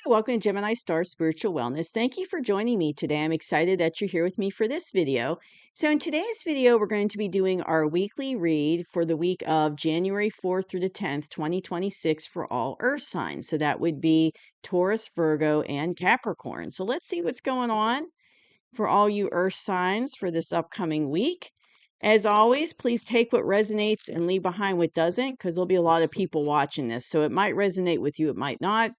Welcome to Gemini Star Spiritual Wellness. Thank you for joining me today. I'm excited that you're here with me for this video. So in today's video, we're going to be doing our weekly read for the week of January 4th through the 10th, 2026 for all Earth signs. So that would be Taurus, Virgo, and Capricorn. So let's see what's going on for all you Earth signs for this upcoming week. As always, please take what resonates and leave behind what doesn't, because there'll be a lot of people watching this. So it might resonate with you, it might not.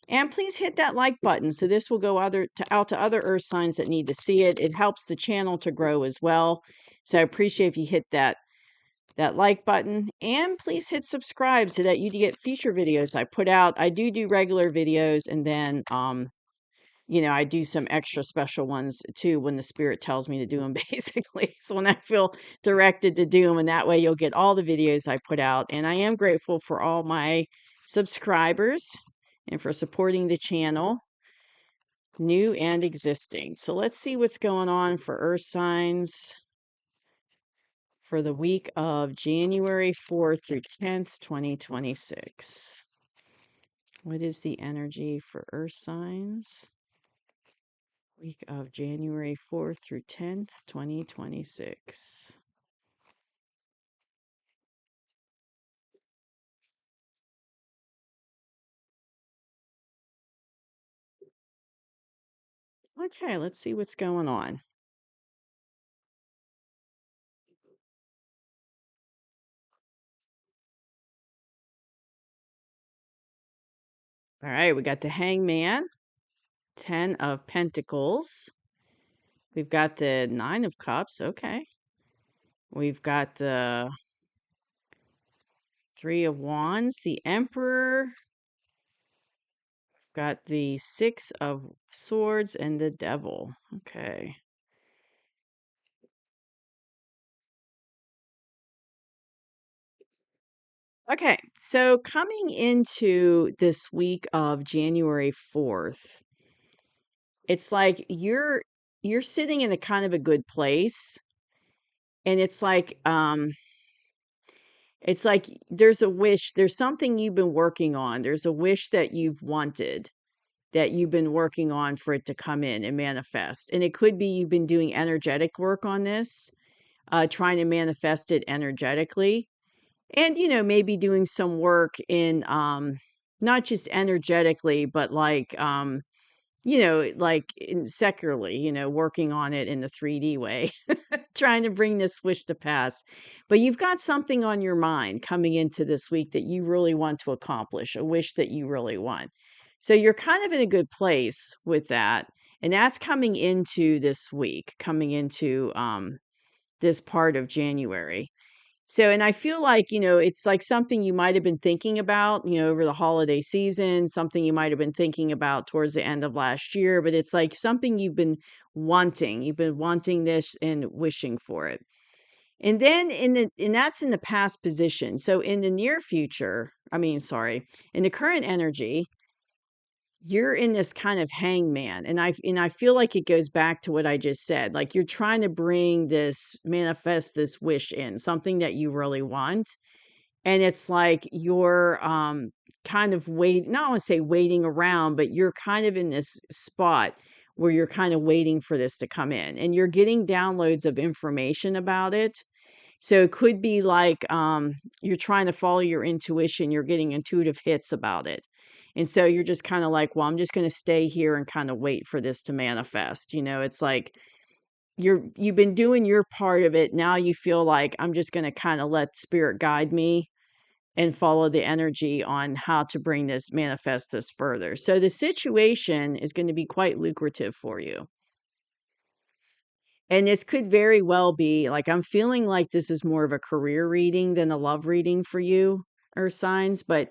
And please hit that like button so this will go out to other Earth signs that need to see it. It helps the channel to grow as well. So I appreciate if you hit that like button. And please hit subscribe so that you get future videos I put out. I do regular videos, and then I do some extra special ones too when the spirit tells me to do them, basically. So when I feel directed to do them, and that way you'll get all the videos I put out. And I am grateful for all my subscribers and for supporting the channel, new and existing. So let's see what's going on for Earth signs for the week of January 4th through 10th, 2026. What is the energy for Earth signs? Week of January 4th through 10th, 2026. Okay, let's see what's going on. All right, we got the Hangman, 10 of Pentacles. We've got the 9 of Cups. Okay. We've got the 3 of Wands, the Emperor. We've got the 6 of Swords and the Devil. Okay. Okay, so coming into this week of January 4th, it's like you're sitting in a kind of a good place, and it's like there's a wish, there's something you've been working on. There's a wish that you've wanted, that you've been working on for it to come in and manifest. And it could be you've been doing energetic work on this, trying to manifest it energetically. And, maybe doing some work in not just energetically, but like in secularly, working on it in the 3D way, trying to bring this wish to pass. But you've got something on your mind coming into this week that you really want to accomplish, a wish that you really want. So you're kind of in a good place with that. And that's coming into this week, coming into this part of January. So, and I feel like, it's like something you might have been thinking about, over the holiday season, something you might have been thinking about towards the end of last year, but it's like something you've been wanting. You've been wanting this and wishing for it. And then and that's in the past position. So in the near future, in the current energy, you're in this kind of hangman, and I feel like it goes back to what I just said. Like you're trying to manifest this wish in something that you really want. And it's like you're kind of not want to say waiting around, but you're kind of in this spot where you're kind of waiting for this to come in, and you're getting downloads of information about it. So it could be like you're trying to follow your intuition, you're getting intuitive hits about it. And so you're just kind of like, well, I'm just going to stay here and kind of wait for this to manifest. It's like you've been doing your part of it. Now you feel like I'm just going to kind of let spirit guide me and follow the energy on how to manifest this further. So the situation is going to be quite lucrative for you. And this could very well be like, I'm feeling like this is more of a career reading than a love reading for you, or signs, but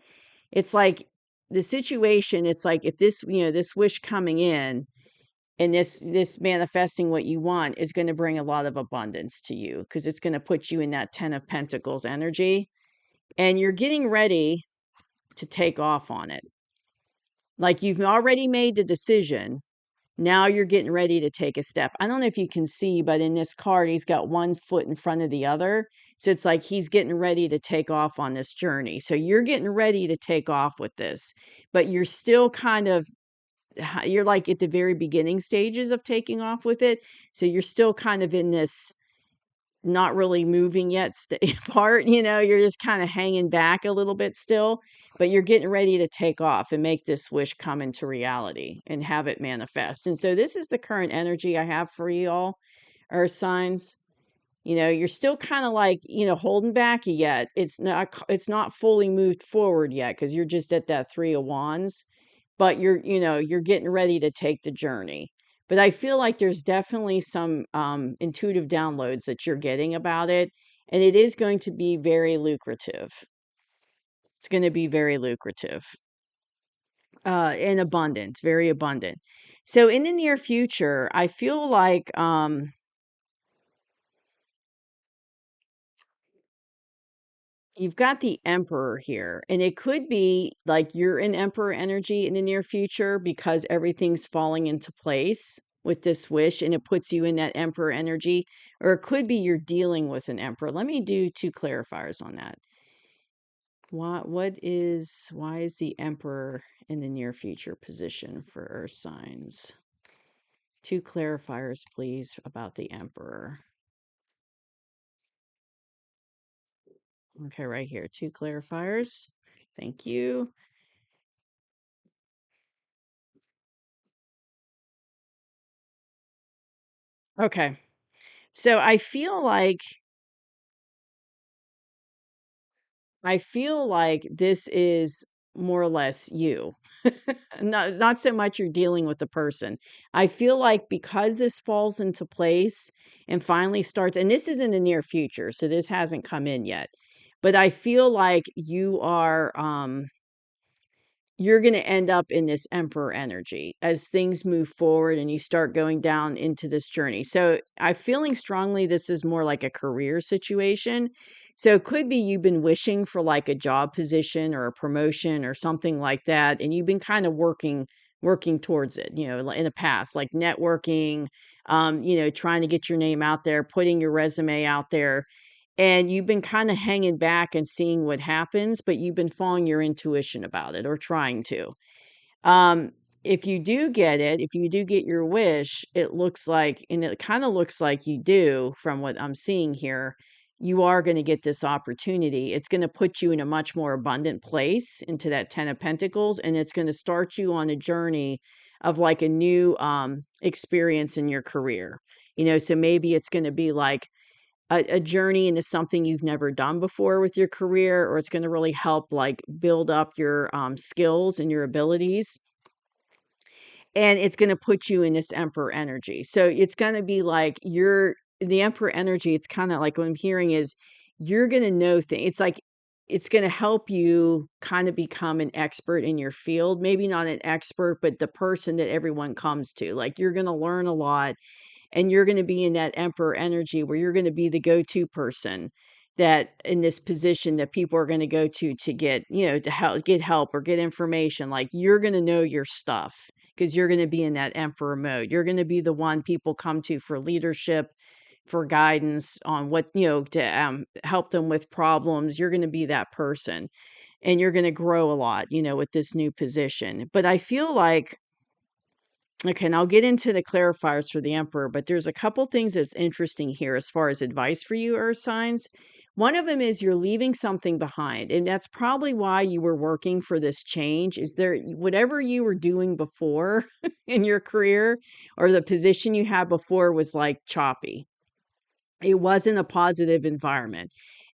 it's like the situation, it's like if this wish coming in and this manifesting what you want is going to bring a lot of abundance to you, because it's going to put you in that 10 of Pentacles energy, and you're getting ready to take off on it. Like you've already made the decision. Now you're getting ready to take a step. I don't know if you can see, but in this card, he's got one foot in front of the other. So it's like he's getting ready to take off on this journey. So you're getting ready to take off with this, but you're still kind of you're like at the very beginning stages of taking off with it. So you're still kind of in this not really moving yet part, you're just kind of hanging back a little bit still, but you're getting ready to take off and make this wish come into reality and have it manifest. And so this is the current energy I have for you all, earth signs. You're still kind of like, holding back yet. It's not fully moved forward yet because you're just at that 3 of Wands, but you're getting ready to take the journey. But I feel like there's definitely some intuitive downloads that you're getting about it, and it is going to be very lucrative. It's going to be very lucrative, and abundant, very abundant. So in the near future, I feel like you've got the Emperor here, and it could be like you're in Emperor energy in the near future because everything's falling into place with this wish and it puts you in that Emperor energy, or it could be you're dealing with an Emperor. Let me do two clarifiers on that. Why is the Emperor in the near future position for Earth signs? Two clarifiers, please, about the Emperor. Okay, right here. Two clarifiers. Thank you. Okay. So I feel like this is more or less you. Not so much you're dealing with the person. I feel like because this falls into place and finally starts, and this is in the near future, so this hasn't come in yet. But I feel like you're going to end up in this emperor energy as things move forward and you start going down into this journey. So I'm feeling strongly this is more like a career situation. So it could be you've been wishing for like a job position or a promotion or something like that, and you've been kind of working towards it, in the past, like networking, trying to get your name out there, putting your resume out there, and you've been kinda hanging back and seeing what happens, but you've been following your intuition about it or trying to. Um, if you do get it, if you do get your wish, it looks like, and it kinda looks like you do from what I'm seeing here, you are gonna get this opportunity. It's gonna put you in a much more abundant place into that 10 of Pentacles, and it's gonna start you on a journey of like a new experience in your career. So maybe it's gonna be like a journey into something you've never done before with your career, or it's going to really help like build up your skills and your abilities. And it's going to put you in this emperor energy. So it's going to be like you're the emperor energy. It's kind of like what I'm hearing is you're going to know things. It's like it's going to help you kind of become an expert in your field. Maybe not an expert, but the person that everyone comes to. Like you're going to learn a lot, and you're going to be in that emperor energy where you're going to be the go-to person that in this position that people are going to go to get, to help or get information. Like you're going to know your stuff because you're going to be in that emperor mode. You're going to be the one people come to for leadership, for guidance on what, to help them with problems. You're going to be that person, and you're going to grow a lot, with this new position. But I feel like, okay, and I'll get into the clarifiers for the emperor, but there's a couple things that's interesting here as far as advice for you, earth signs. One of them is you're leaving something behind, and that's probably why you were working for this change. Is there whatever you were doing before in your career or the position you had before was like choppy. It wasn't a positive environment.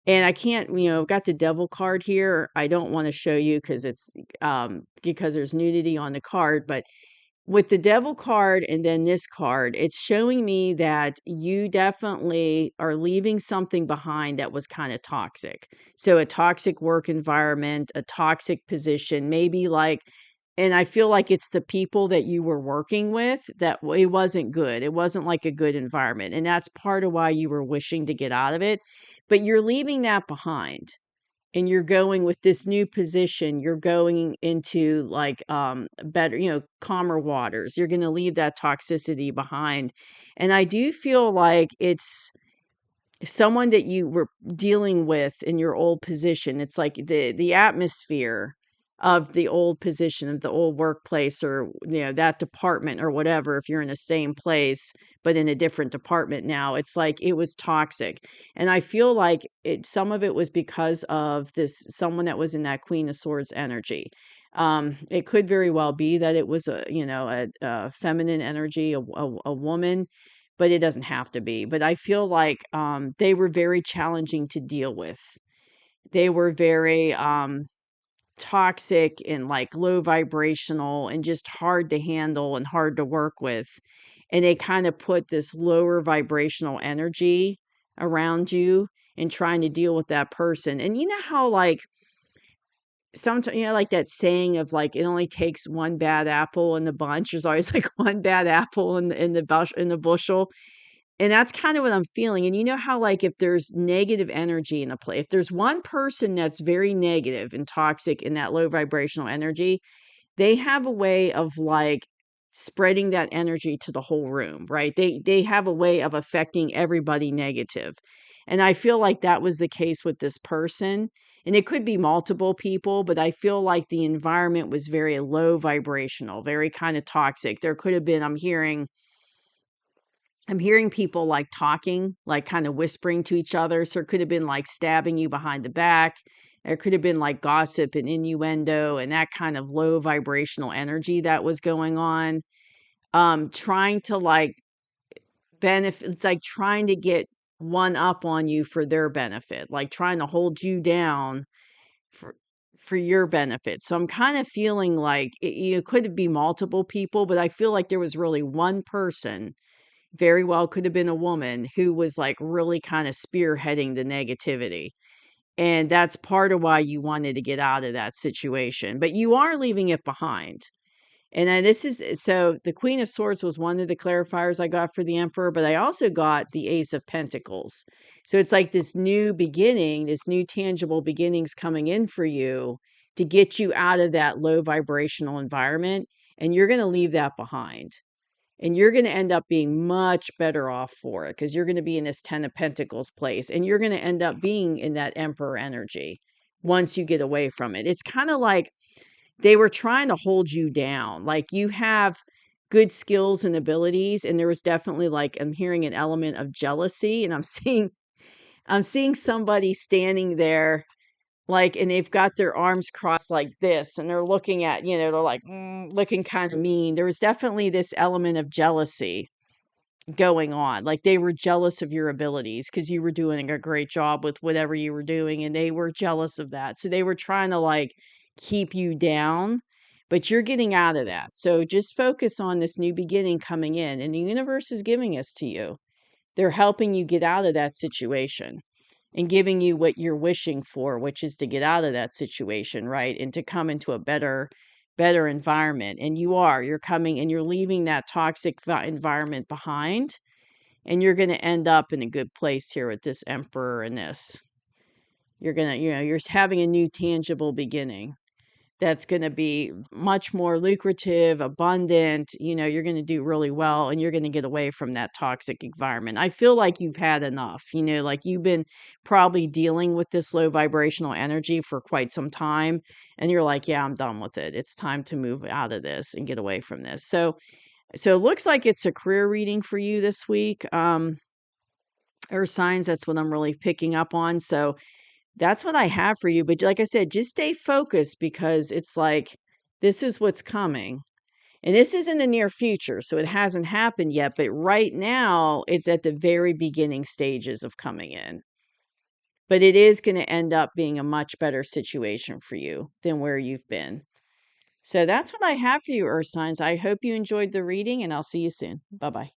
And I can't, got the devil card here. I don't want to show you because there's nudity on the card, but with the devil card and then this card, it's showing me that you definitely are leaving something behind that was kind of toxic. So a toxic work environment, a toxic position, maybe like, and I feel like it's the people that you were working with that it wasn't good. It wasn't like a good environment. And that's part of why you were wishing to get out of it. But you're leaving that behind, and you're going with this new position, you're going into like better, calmer waters. You're going to leave that toxicity behind. And I do feel like it's someone that you were dealing with in your old position. It's like the atmosphere of the old position, of the old workplace, or, that department or whatever, if you're in the same place, but in a different department now, it's like it was toxic. And I feel like some of it was because of someone that was in that Queen of Swords energy. It could very well be that it was a feminine energy, a woman, but it doesn't have to be. But I feel like they were very challenging to deal with. They were very toxic and like low vibrational and just hard to handle and hard to work with. And they kind of put this lower vibrational energy around you and trying to deal with that person. And you know how like sometimes, like that saying of like it only takes one bad apple in the bunch. There's always like one bad apple in the bushel. And that's kind of what I'm feeling. And you know how, like, if there's negative energy in a place, if there's one person that's very negative and toxic in that low vibrational energy, they have a way of like spreading that energy to the whole room, right? They have a way of affecting everybody negative. And I feel like that was the case with this person. And it could be multiple people, but I feel like the environment was very low vibrational, very kind of toxic. There could have been, I'm hearing people like talking, like kind of whispering to each other. So it could have been like stabbing you behind the back. There could have been like gossip and innuendo and that kind of low vibrational energy that was going on. Trying to like benefit, it's like trying to get one up on you for their benefit, like trying to hold you down for for your benefit. So I'm kind of feeling like it could be multiple people, but I feel like there was really one person, very well could have been a woman, who was like really kind of spearheading the negativity. And that's part of why you wanted to get out of that situation, but you are leaving it behind. And then so the Queen of Swords was one of the clarifiers I got for the Emperor, but I also got the Ace of Pentacles. So it's like this new beginning, this new tangible beginnings coming in for you to get you out of that low vibrational environment. And you're going to leave that behind. And you're going to end up being much better off for it because you're going to be in this 10 of Pentacles place and you're going to end up being in that Emperor energy once you get away from it. It's kind of like they were trying to hold you down. Like you have good skills and abilities. And there was definitely like, I'm hearing an element of jealousy, and I'm seeing somebody standing there like, and they've got their arms crossed like this, and they're looking at, they're like looking kind of mean. There was definitely this element of jealousy going on. Like they were jealous of your abilities because you were doing a great job with whatever you were doing, and they were jealous of that. So they were trying to like keep you down, but you're getting out of that. So just focus on this new beginning coming in, and the universe is giving us to you. They're helping you get out of that situation and giving you what you're wishing for, which is to get out of that situation, right? And to come into a better environment. And you're coming and you're leaving that toxic environment behind, and you're going to end up in a good place here with this Emperor and this. You're going to, you're having a new tangible beginning that's going to be much more lucrative, abundant. You're going to do really well, and you're going to get away from that toxic environment. I feel like you've had enough, like you've been probably dealing with this low vibrational energy for quite some time. And you're like, yeah, I'm done with it. It's time to move out of this and get away from this. So it looks like it's a career reading for you this week. Earth signs, that's what I'm really picking up on. So that's what I have for you. But like I said, just stay focused because it's like this is what's coming. And this is in the near future, so it hasn't happened yet. But right now, it's at the very beginning stages of coming in. But it is going to end up being a much better situation for you than where you've been. So that's what I have for you, Earth signs. I hope you enjoyed the reading, and I'll see you soon. Bye-bye.